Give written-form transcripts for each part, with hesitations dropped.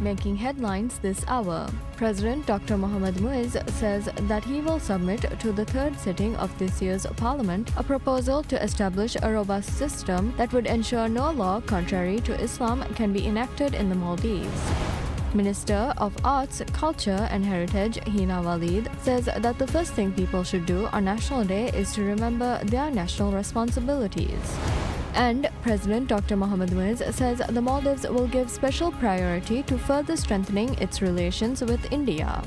Making headlines this hour, President Dr. Mohammad Muiz says that he will submit to the third sitting of this year's parliament a proposal to establish a robust system that would ensure no law contrary to Islam can be enacted in the Maldives. Minister of Arts, Culture and Heritage Hina Walid says that the first thing people should do on National Day is to remember their national responsibilities. And President Dr. Mohammad Muiz says the Maldives will give special priority to further strengthening its relations with India.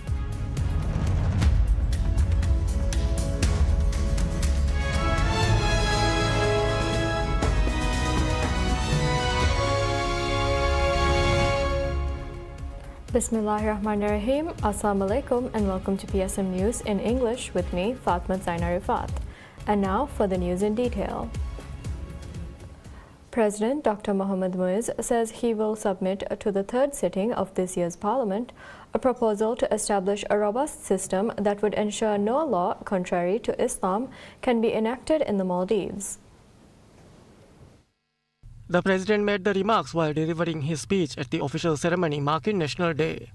Bismillahirrahmanirrahim. Assalamu alaikum and welcome to PSM News in English with me, Fatma Zaina Rifat. And now for the news in detail. President Dr. Mohammad Muiz says he will submit to the third sitting of this year's parliament a proposal to establish a robust system that would ensure no law contrary to Islam can be enacted in the Maldives. The president made the remarks while delivering his speech at the official ceremony marking National Day.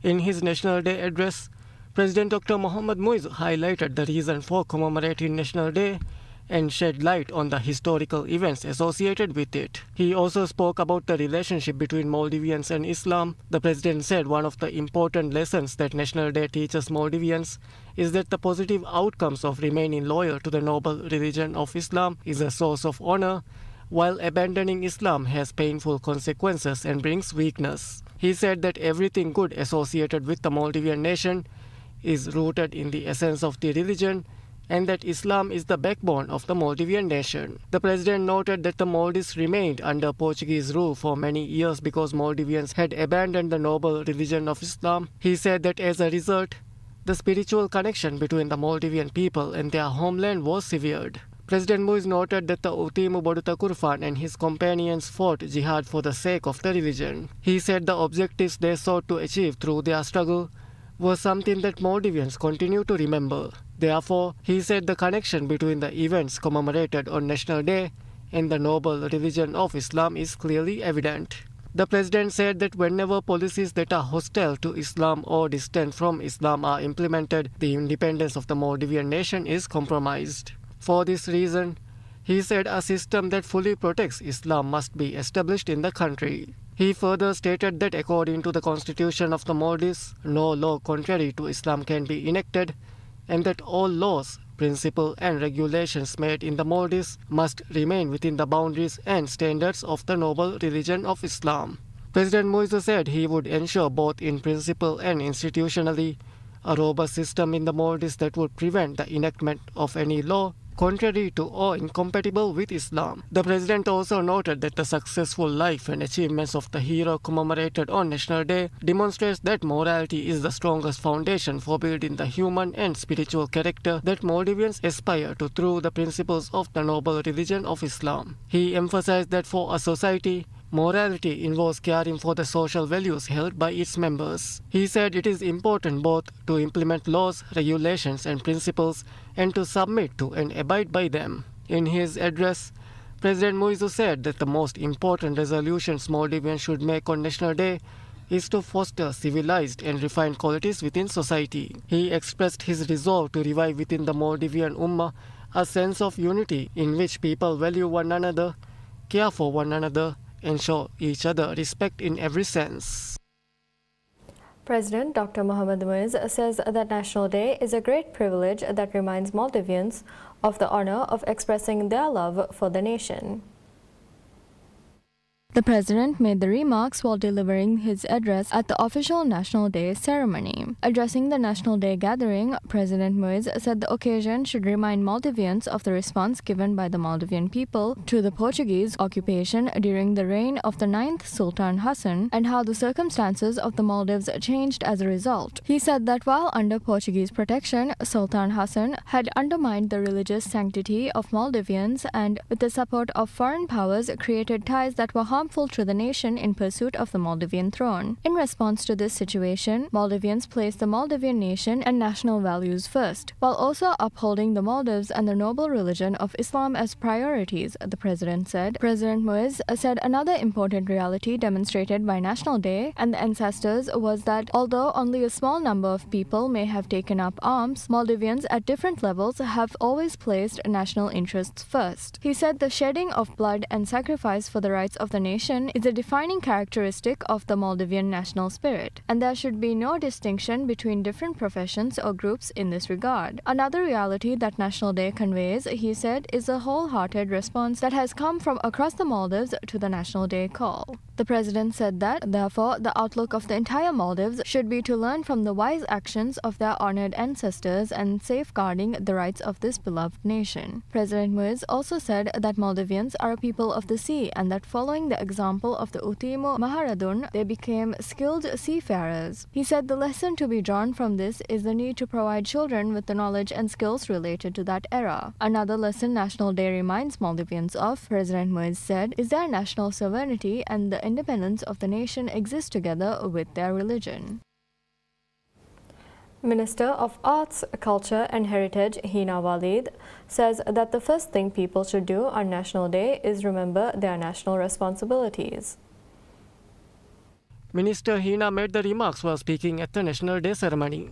In his National Day address, President Dr. Mohammad Muiz highlighted the reason for commemorating National Day and shed light on the historical events associated with it. He also spoke about the relationship between Maldivians and Islam. The president said one of the important lessons that National Day teaches Maldivians is that the positive outcomes of remaining loyal to the noble religion of Islam is a source of honor, while abandoning Islam has painful consequences and brings weakness. He said that everything good associated with the Maldivian nation is rooted in the essence of the religion, and that Islam is the backbone of the Maldivian nation. The president noted that the Maldives remained under Portuguese rule for many years because Maldivians had abandoned the noble religion of Islam. He said that as a result, the spiritual connection between the Maldivian people and their homeland was severed. President Muiz noted that the Utimu Boduta Kurfan and his companions fought jihad for the sake of the religion. He said the objectives they sought to achieve through their struggle was something that Maldivians continue to remember. Therefore, he said the connection between the events commemorated on National Day and the noble religion of Islam is clearly evident. The president said that whenever policies that are hostile to Islam or distant from Islam are implemented, the independence of the Maldivian nation is compromised. For this reason, he said a system that fully protects Islam must be established in the country. He further stated that according to the constitution of the Maldives, no law contrary to Islam can be enacted, and that all laws, principles and regulations made in the Maldives must remain within the boundaries and standards of the noble religion of Islam. President Muiz said he would ensure both in principle and institutionally a robust system in the Maldives that would prevent the enactment of any law contrary to or incompatible with Islam. The president also noted that the successful life and achievements of the hero commemorated on National Day demonstrates that morality is the strongest foundation for building the human and spiritual character that Maldivians aspire to through the principles of the noble religion of Islam. He emphasized that for a society, morality involves caring for the social values held by its members. He said it is important both to implement laws, regulations and principles and to submit to and abide by them. In his address, President Muiz said that the most important resolutions Maldivians should make on National Day is to foster civilized and refined qualities within society. He expressed his resolve to revive within the Maldivian Ummah a sense of unity in which people value one another, care for one another, and show each other respect in every sense. President Dr. Mohammad Muiz says that National Day is a great privilege that reminds Maldivians of the honor of expressing their love for the nation. The president made the remarks while delivering his address at the official National Day ceremony. Addressing the National Day gathering, President Muiz said the occasion should remind Maldivians of the response given by the Maldivian people to the Portuguese occupation during the reign of the 9th Sultan Hassan and how the circumstances of the Maldives changed as a result. He said that while under Portuguese protection, Sultan Hassan had undermined the religious sanctity of Maldivians and, with the support of foreign powers, created ties that were harmful harmful to the nation in pursuit of the Maldivian throne. In response to this situation, Maldivians place the Maldivian nation and national values first, while also upholding the Maldives and the noble religion of Islam as priorities, the president said. President Muiz said another important reality demonstrated by National Day and the ancestors was that although only a small number of people may have taken up arms, Maldivians at different levels have always placed national interests first. He said the shedding of blood and sacrifice for the rights of the nation is a defining characteristic of the Maldivian national spirit, and there should be no distinction between different professions or groups in this regard. Another reality that National Day conveys, he said, is a wholehearted response that has come from across the Maldives to the National Day call. The president said that, therefore, the outlook of the entire Maldives should be to learn from the wise actions of their honored ancestors and safeguarding the rights of this beloved nation. President Muiz also said that Maldivians are a people of the sea and that following the example of the Utimo Maharadun, they became skilled seafarers. He said the lesson to be drawn from this is the need to provide children with the knowledge and skills related to that era. Another lesson National Day reminds Maldivians of, President Muiz said, is their national sovereignty and the independence of the nation exist together with their religion. Minister of Arts, Culture and Heritage Hina Walid says that the first thing people should do on National Day is remember their national responsibilities. Minister Hina made the remarks while speaking at the National Day ceremony.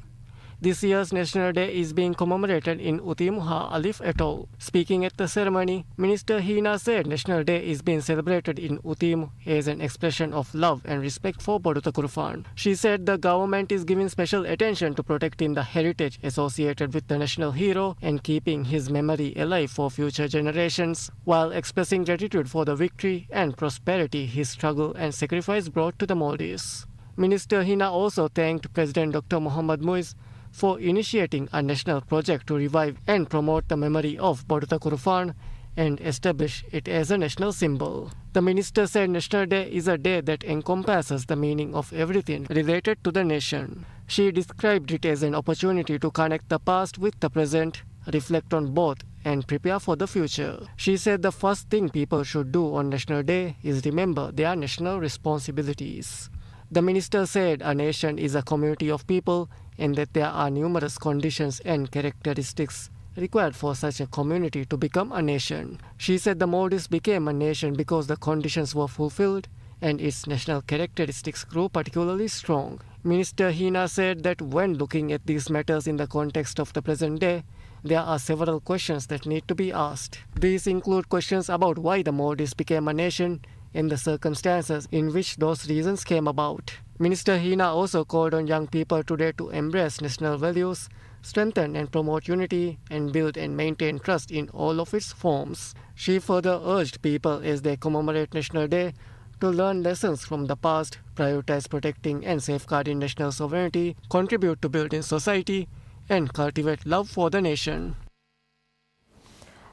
This year's National Day is being commemorated in Utimuha Alif Atoll. Speaking at the ceremony, Minister Hina said National Day is being celebrated in Utimu as an expression of love and respect for Boduta Kurufan. She said the government is giving special attention to protecting the heritage associated with the national hero and keeping his memory alive for future generations, while expressing gratitude for the victory and prosperity his struggle and sacrifice brought to the Maldives. Minister Hina also thanked President Dr. Mohammad Muiz for initiating a national project to revive and promote the memory of Boduta Kurufan and establish it as a national symbol. The minister said National Day is a day that encompasses the meaning of everything related to the nation. She described it as an opportunity to connect the past with the present, reflect on both, and prepare for the future. She said the first thing people should do on National Day is remember their national responsibilities. The minister said a nation is a community of people and that there are numerous conditions and characteristics required for such a community to become a nation. She said the Maldives became a nation because the conditions were fulfilled and its national characteristics grew particularly strong. Minister Hina said that when looking at these matters in the context of the present day, there are several questions that need to be asked. These include questions about why the Maldives became a nation and the circumstances in which those reasons came about. Minister Hina also called on young people today to embrace national values, strengthen and promote unity, and build and maintain trust in all of its forms. She further urged people as they commemorate National Day to learn lessons from the past, prioritize protecting and safeguarding national sovereignty, contribute to building society, and cultivate love for the nation.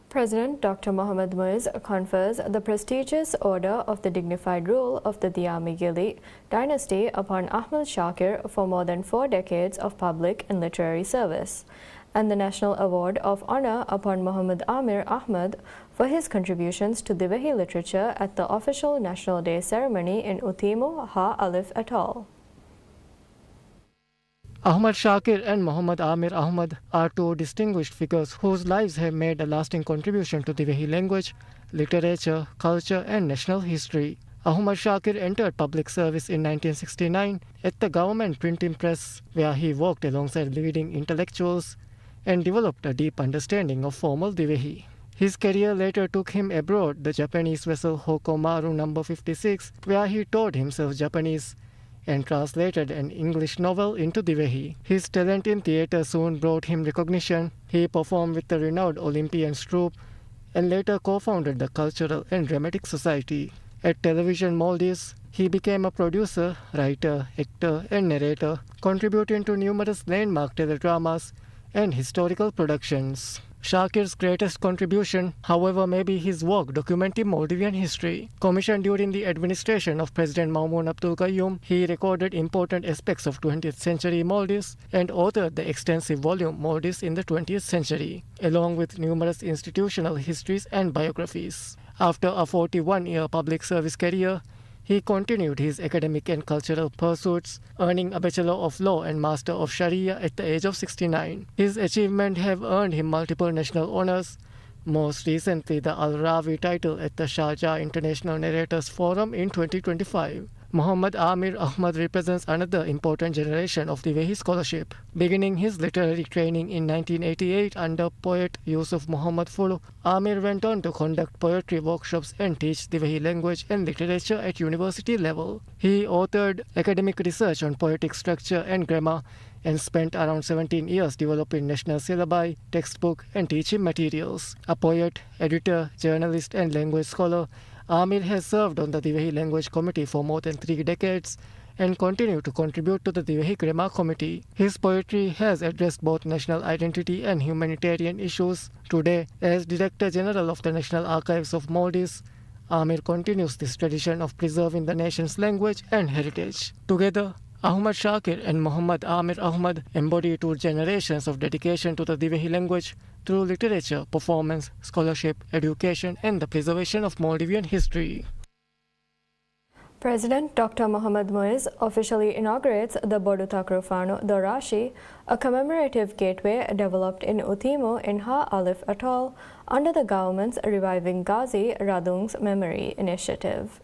President Dr. Mohammad Muiz confers the prestigious Order of the Dignified Rule of the Diamigili dynasty upon Ahmad Shakir for more than 4 decades of public and literary service, and the National Award of Honor upon Muhammad Amir Ahmad for his contributions to Divehi literature at the official National Day ceremony in Utimu Ha Alif Atoll. Ahmad Shakir and Muhammad Amir Ahmad are two distinguished figures whose lives have made a lasting contribution to Divehi language, literature, culture, and national history. Ahmad Shakir entered public service in 1969 at the government printing press, where he worked alongside leading intellectuals and developed a deep understanding of formal Divehi. His career later took him abroad, the Japanese vessel Hokomaru No. 56, where he taught himself Japanese and translated an English novel into Divehi. His talent in theatre soon brought him recognition. He performed with the renowned Olympians troupe and later co-founded the Cultural and Dramatic Society. At Television Maldives, he became a producer, writer, actor, and narrator, contributing to numerous landmark teledramas and historical productions. Shakir's greatest contribution, however, may be his work documenting Maldivian history. Commissioned during the administration of President Maumoon Abdul Gayoom, he recorded important aspects of 20th century Maldives and authored the extensive volume Maldives in the 20th Century, along with numerous institutional histories and biographies. After a 41-year public service career, he continued his academic and cultural pursuits, earning a Bachelor of Law and Master of Sharia at the age of 69. His achievements have earned him multiple national honors, most recently the Al-Rawi title at the Sharjah International Narrators Forum in 2025. Muhammad Amir Ahmad represents another important generation of Divehi scholarship. Beginning his literary training in 1988 under poet Yusuf Muhammad Fulu, Amir went on to conduct poetry workshops and teach Divehi language and literature at university level. He authored academic research on poetic structure and grammar and spent around 17 years developing national syllabi, textbook, and teaching materials. A poet, editor, journalist, and language scholar, Amir has served on the Divehi Language Committee for more than 3 decades and continued to contribute to the Divehi Grammar Committee. His poetry has addressed both national identity and humanitarian issues. Today, as Director General of the National Archives of Maldives, Amir continues this tradition of preserving the nation's language and heritage. Together, Ahmad Shakir and Muhammad Amir Ahmad embody 2 generations of dedication to the Divehi language through literature, performance, scholarship, education, and the preservation of Maldivian history. President Dr. Mohammad Muiz officially inaugurates the Bodutakruffanu Dorashi, a commemorative gateway developed in Utimo in Ha Alif Atoll under the government's Reviving Ghazi Radung's Memory initiative.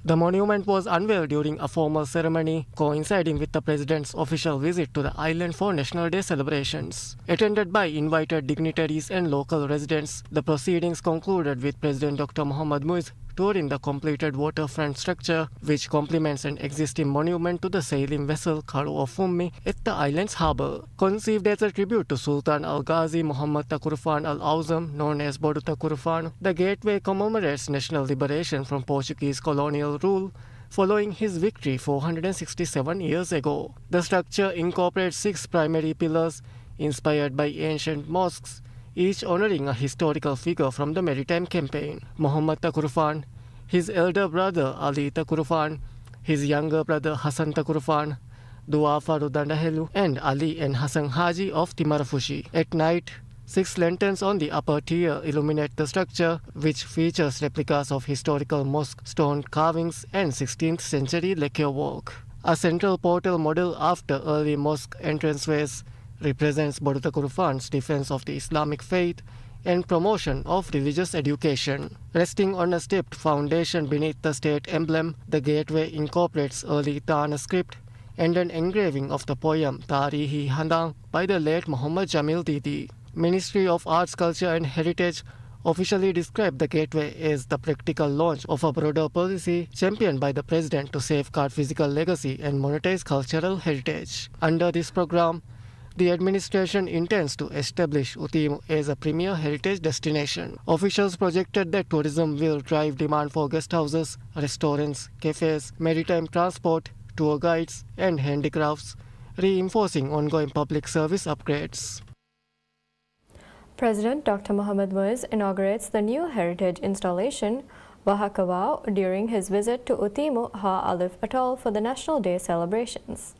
The monument was unveiled during a formal ceremony coinciding with the president's official visit to the island for National Day celebrations. Attended by invited dignitaries and local residents, the proceedings concluded with President Dr. Mohammad Muiz touring the completed waterfront structure, which complements an existing monument to the sailing vessel Karu of Ummi at the island's harbour. Conceived as a tribute to Sultan Al-Ghazi Muhammad Takurufan Al-Awzam, known as Bodu Takurufan, the gateway commemorates national liberation from Portuguese colonial rule following his victory 467 years ago. The structure incorporates 6 primary pillars inspired by ancient mosques, each honoring a historical figure from the maritime campaign: Muhammad Takurufan, his elder brother Ali Takurufan, his younger brother Hassan Takurufan, Dua Faru Dandahelu, and Ali and Hassan Haji of Timarafushi. At night, 6 lanterns on the upper tier illuminate the structure, which features replicas of historical mosque stone carvings and 16th century lacquer work. A central portal model after early mosque entranceways represents Bodu Takurufan's defense of the Islamic faith and promotion of religious education. Resting on a stepped foundation beneath the state emblem, the gateway incorporates early Tana script and an engraving of the poem Tarihi Handang by the late Muhammad Jamil Didi. Ministry of Arts, Culture and Heritage officially described the gateway as the practical launch of a broader policy championed by the President to safeguard physical legacy and monetize cultural heritage. Under this program, the administration intends to establish Utimu as a premier heritage destination. Officials projected that tourism will drive demand for guest houses, restaurants, cafes, maritime transport, tour guides, and handicrafts, reinforcing ongoing public service upgrades. President Dr. Mohammad Muiz inaugurates the new heritage installation, Wahakawau, during his visit to Utimu Ha Alif Atoll for the National Day celebrations.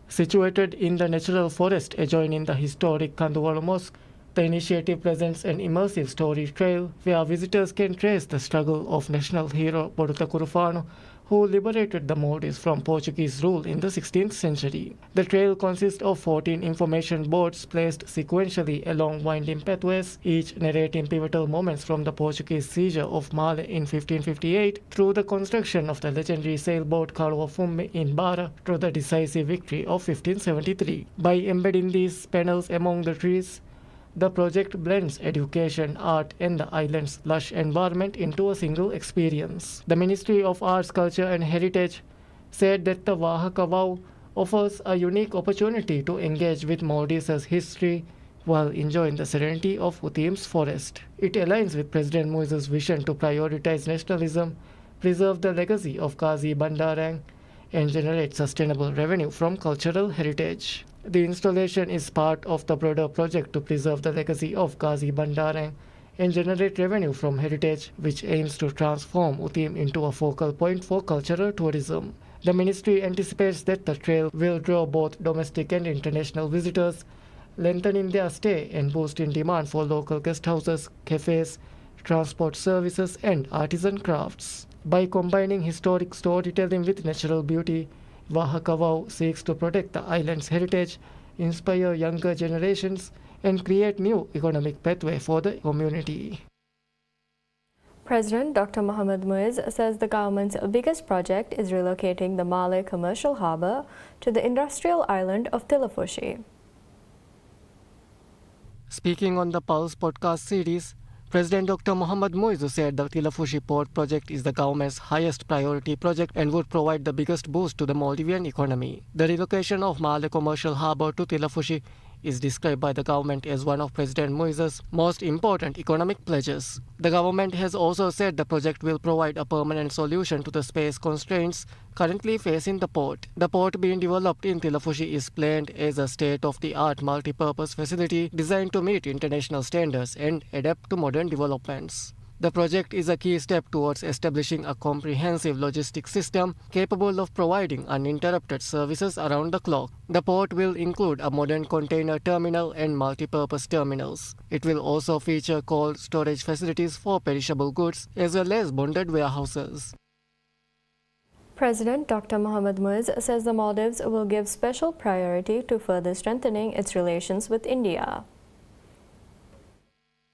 Situated in the natural forest adjoining the historic Kanduwalu Mosque, the initiative presents an immersive story trail where visitors can trace the struggle of national hero Bodu Takurufanu, who liberated the Maldives from Portuguese rule in the 16th century. The trail consists of 14 information boards placed sequentially along winding pathways, each narrating pivotal moments from the Portuguese seizure of Malé in 1558 through the construction of the legendary sailboat Karu of Ummi in Bara to the decisive victory of 1573. By embedding these panels among the trees, the project blends education, art, and the island's lush environment into a single experience. The Ministry of Arts, Culture and Heritage said that the Wahakawau offers a unique opportunity to engage with Maldives' history while enjoying the serenity of Utimu's forest. It aligns with President Muiz's vision to prioritize nationalism, preserve the legacy of Qazi Bandarang, and generate sustainable revenue from cultural heritage. The installation is part of the broader project to preserve the legacy of Qazi Bandarang and generate revenue from heritage, which aims to transform Utimu into a focal point for cultural tourism. The ministry anticipates that the trail will draw both domestic and international visitors, lengthening their stay and boosting demand for local guest houses, cafes, transport services, and artisan crafts. By combining historic storytelling with natural beauty, Wahakawau seeks to protect the island's heritage, inspire younger generations, and create new economic pathway for the community. President Dr. Mohamed Muiz says the government's biggest project is relocating the Malé commercial harbour to the industrial island of Tilafushi. Speaking on the Pulse podcast series, President Dr. Mohamed Muiz said the Tilafushi port project is the government's highest priority project and would provide the biggest boost to the Maldivian economy. The relocation of Malé commercial harbour to Tilafushi is described by the government as one of President Muiz's most important economic pledges. The government has also said the project will provide a permanent solution to the space constraints currently facing the port. The port being developed in Tilafushi is planned as a state-of-the-art multi-purpose facility designed to meet international standards and adapt to modern developments. The project is a key step towards establishing a comprehensive logistics system capable of providing uninterrupted services around the clock. The port will include a modern container terminal and multi-purpose terminals. It will also feature cold storage facilities for perishable goods as well as bonded warehouses. President Dr. Mohamed Muiz says the Maldives will give special priority to further strengthening its relations with India.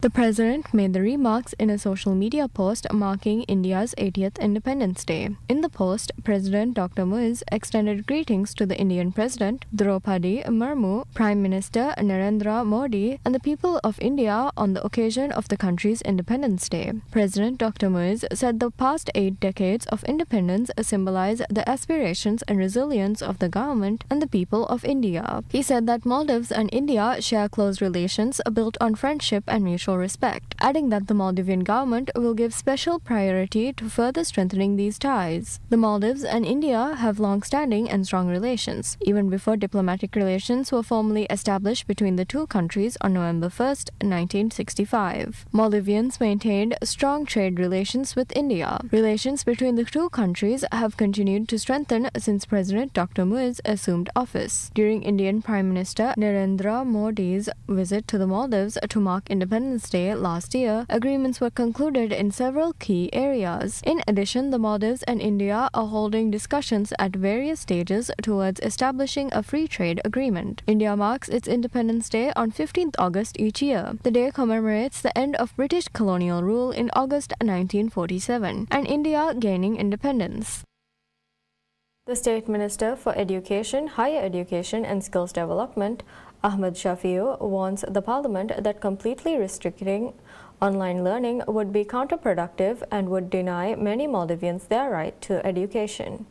The president made the remarks in a social media post marking India's 80th Independence Day. In the post, President Dr. Muiz extended greetings to the Indian President Draupadi Murmu, Prime Minister Narendra Modi, and the people of India on the occasion of the country's Independence Day. President Dr. Muiz said the past 8 decades of independence symbolize the aspirations and resilience of the government and the people of India. He said that Maldives and India share close relations built on friendship and mutual respect, adding that the Maldivian government will give special priority to further strengthening these ties. The Maldives and India have long-standing and strong relations, even before diplomatic relations were formally established between the two countries on November 1, 1965. Maldivians maintained strong trade relations with India. Relations between the two countries have continued to strengthen since President Dr. Muiz assumed office. During Indian Prime Minister Narendra Modi's visit to the Maldives to mark Independence Day last year, agreements were concluded in several key areas. In addition, the Maldives and India are holding discussions at various stages towards establishing a free trade agreement. India marks its Independence Day on 15th August each year. The day commemorates the end of British colonial rule in August 1947 and India gaining independence. The State Minister for Education, Higher Education and Skills Development, Ahmed Shafiu, warns the Parliament that completely restricting online learning would be counterproductive and would deny many Maldivians their right to education.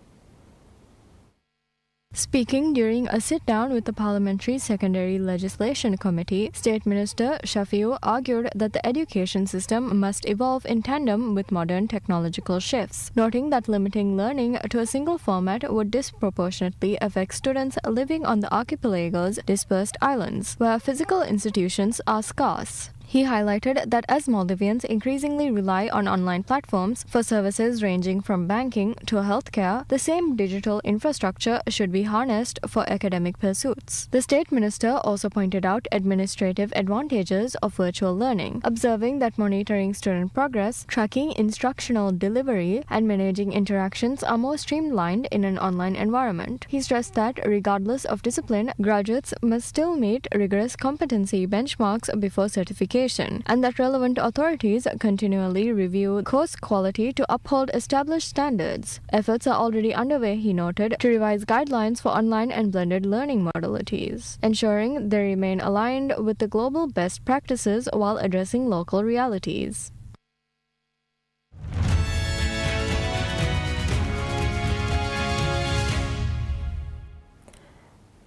Speaking during a sit-down with the Parliamentary Secondary Legislation Committee, State Minister Shafiu argued that the education system must evolve in tandem with modern technological shifts, noting that limiting learning to a single format would disproportionately affect students living on the archipelago's dispersed islands, where physical institutions are scarce. He highlighted that as Maldivians increasingly rely on online platforms for services ranging from banking to healthcare, the same digital infrastructure should be harnessed for academic pursuits. The State Minister also pointed out administrative advantages of virtual learning, observing that monitoring student progress, tracking instructional delivery, and managing interactions are more streamlined in an online environment. He stressed that, regardless of discipline, graduates must still meet rigorous competency benchmarks before certification, and that relevant authorities continually review course quality to uphold established standards. Efforts are already underway, he noted, to revise guidelines for online and blended learning modalities, ensuring they remain aligned with the global best practices while addressing local realities.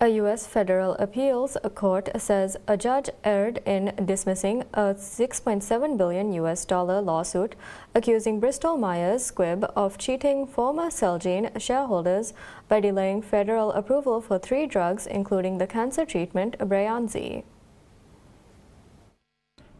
A U.S. federal appeals court says a judge erred in dismissing a $6.7 billion lawsuit accusing Bristol-Myers Squibb of cheating former Celgene shareholders by delaying federal approval for 3 drugs, including the cancer treatment Breyanzi.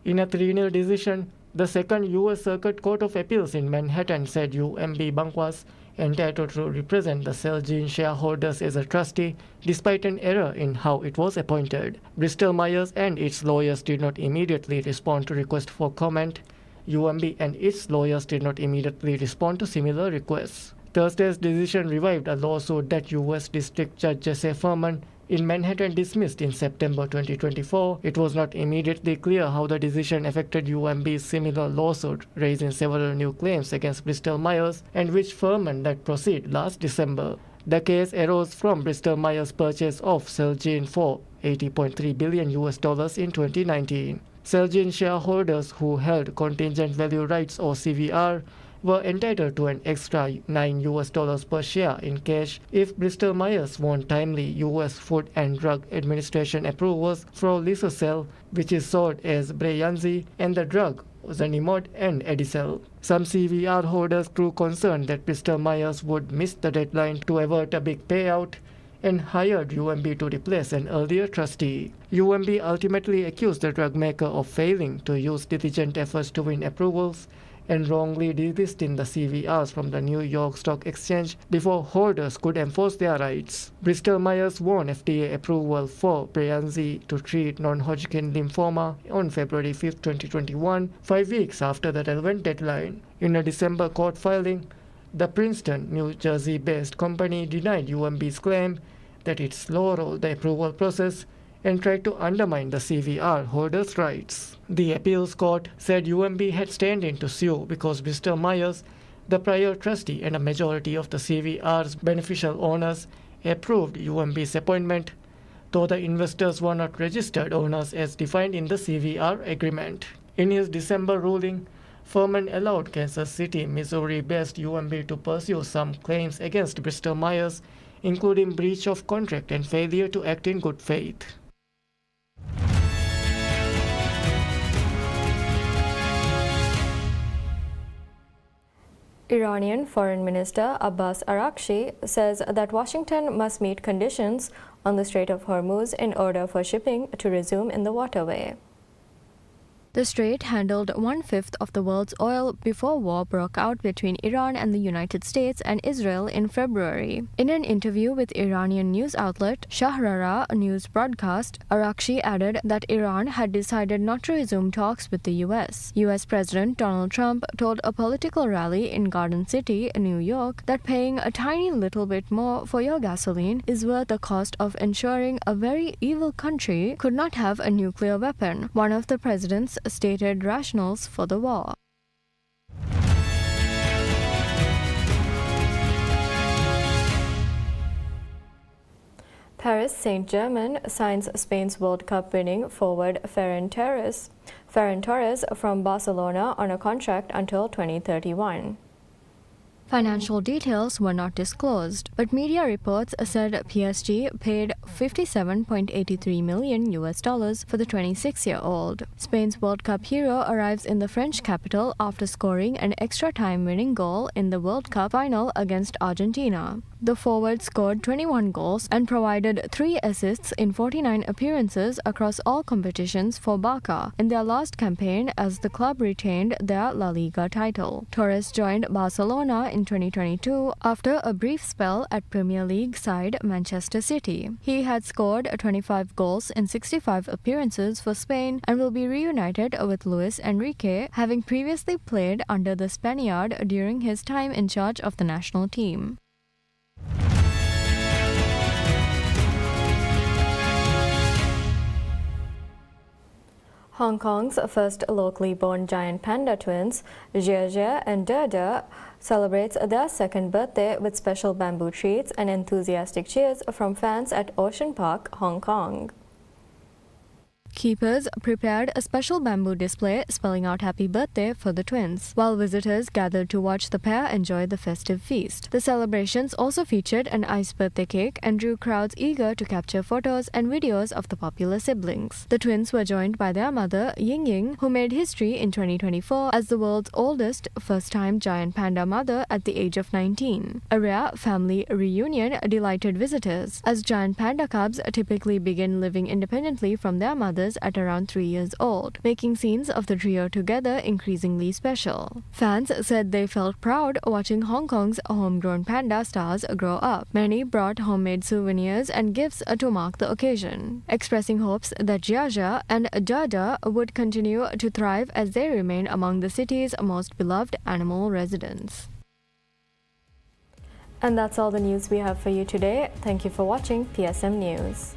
In a 3-0 decision, The Second U.S. Circuit Court of Appeals in Manhattan said UMB Bank was entitled to represent the Celgene shareholders as a trustee despite an error in how it was appointed. Bristol Myers and its lawyers did not immediately respond to requests for comment. UMB and its lawyers did not immediately respond to similar requests. Thursday's decision revived a lawsuit that U.S. District Judge Jesse Furman in Manhattan dismissed in September 2024. It was not immediately clear how the decision affected UMB's similar lawsuit, raising several new claims against Bristol Myers, and which Furman let proceed last December. The case arose from Bristol Myers' purchase of Celgene for $80.3 billion in 2019. Celgene shareholders who held contingent value rights or CVR were entitled to an extra $9 per share in cash if Bristol Myers won timely U.S. Food and Drug Administration approvals for Lysocel, which is sold as Breyanzi, and the drug Zanimod and Edicel. Some CVR holders grew concerned that Bristol Myers would miss the deadline to avert a big payout and hired UMB to replace an earlier trustee. UMB ultimately accused the drug maker of failing to use diligent efforts to win approvals and wrongly delisting the CVRs from the New York Stock Exchange before holders could enforce their rights. Bristol Myers won FDA approval for Breyanzi to treat non-Hodgkin lymphoma on February 5, 2021, 5 weeks after the relevant deadline. In a December court filing, the Princeton, New Jersey-based company denied UMB's claim that it slow-rolled the approval process and tried to undermine the CVR holders' rights. The appeals court said UMB had standing to sue because Bristol Myers, the prior trustee and a majority of the CVR's beneficial owners, approved UMB's appointment, though the investors were not registered owners as defined in the CVR agreement. In his December ruling, Furman allowed Kansas City, Missouri-based UMB to pursue some claims against Bristol Myers, including breach of contract and failure to act in good faith. Iranian Foreign Minister Abbas Araghchi says that Washington must meet conditions on the Strait of Hormuz in order for shipping to resume in the waterway. The strait handled 1/5 of the world's oil before war broke out between Iran and the United States and Israel in February. In an interview with Iranian news outlet Shahrara News Broadcast, Araghchi added that Iran had decided not to resume talks with the U.S. U.S. President Donald Trump told a political rally in Garden City, New York, that paying a tiny little bit more for your gasoline is worth the cost of ensuring a very evil country could not have a nuclear weapon, one of the president's stated rationales for the war. Paris Saint-Germain signs Spain's World Cup winning forward Ferran Torres from Barcelona on a contract until 2031. Financial details were not disclosed, but media reports said PSG paid $57.83 million for the 26-year-old. Spain's World Cup hero arrives in the French capital after scoring an extra-time winning goal in the World Cup final against Argentina. The forward scored 21 goals and provided 3 assists in 49 appearances across all competitions for Barca in their last campaign as the club retained their La Liga title. Torres joined Barcelona in 2022 after a brief spell at Premier League side Manchester City. He had scored 25 goals in 65 appearances for Spain and will be reunited with Luis Enrique, having previously played under the Spaniard during his time in charge of the national team. Hong Kong's first locally born giant panda twins, Jia and Dada, celebrates their second birthday with special bamboo treats and enthusiastic cheers from fans at Ocean Park, Hong Kong. Keepers prepared a special bamboo display spelling out happy birthday for the twins, while visitors gathered to watch the pair enjoy the festive feast. The celebrations also featured an ice birthday cake and drew crowds eager to capture photos and videos of the popular siblings. The twins were joined by their mother, Ying Ying, who made history in 2024 as the world's oldest first-time giant panda mother at the age of 19. A rare family reunion delighted visitors, as giant panda cubs typically begin living independently from their mothers brothers at around 3 years old, making scenes of the trio together increasingly special. Fans said they felt proud watching Hong Kong's homegrown panda stars grow up. Many brought homemade souvenirs and gifts to mark the occasion, expressing hopes that Jiaja and Dada would continue to thrive as they remain among the city's most beloved animal residents. And that's all the news we have for you today. Thank you for watching PSM News.